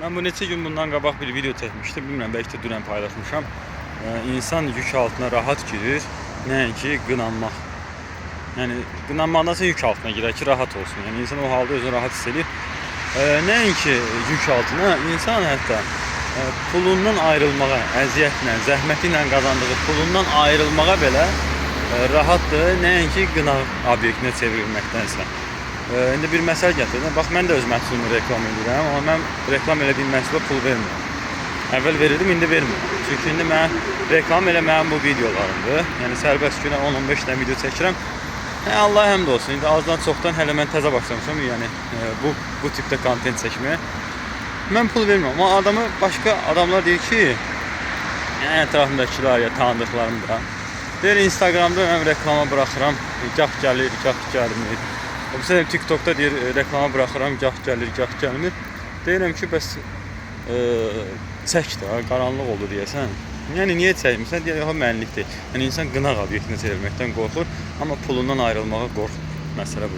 Ben bu neçə gün bundan qabaq bir video çəkmişdim. Bilmirəm, bəlkə də dünən paylaşmışam. İnsan yük altına rahat girir, nəinki qınanmaq. Yəni qınanmaqdansa yük altına girer ki, rahat olsun. Yəni insan o halda özünü rahat hiss edir. Nəinki yük altına, insan hətta pulundan ayrılmağa, əziyyətlə, zəhməti ilə qazandığı pulundan ayrılmağa belə rahatdır, nəinki qınaq obyektinə çevrilməkdənsə. İndi bir məsəl gətirdim. Bax, mən də öz məhsulumu reklam edirəm, amma mən reklam elədiyim məhsula pul vermirəm. Əvvəl verirdim, indi vermirəm. Çünki indi mən reklam eləməyəm bu videolarımdır. Yəni sərbəst günə 10-15 dənə video çəkirəm. Allah həmd olsun. İndi azdan çoxdan hələ mən təzə başlamışam. Yəni bu tipdə kontent çəkməyə. Mən pul vermirəm. Amma adamı başqa adamlar deyir ki, yəni ətrafımdakılar ya tanıdıqlarım da deyir, Instagramda mən reklama buraxıram, gah gəlir, gah gəlmir. Məsələn, TikTokda deyir, reklama buraxıram, gah gəlir, gah gəlmir. Deyirəm ki, bəs çək də, qaranlıq oldu deyəsən. Yəni niyə çəkmirsən? Deyir, yox, mənlikdir. Yəni insan qınaq obyektinə çevrilməkdən qorxur, amma pulundan ayrılmağa qorxur. Məsələ bu.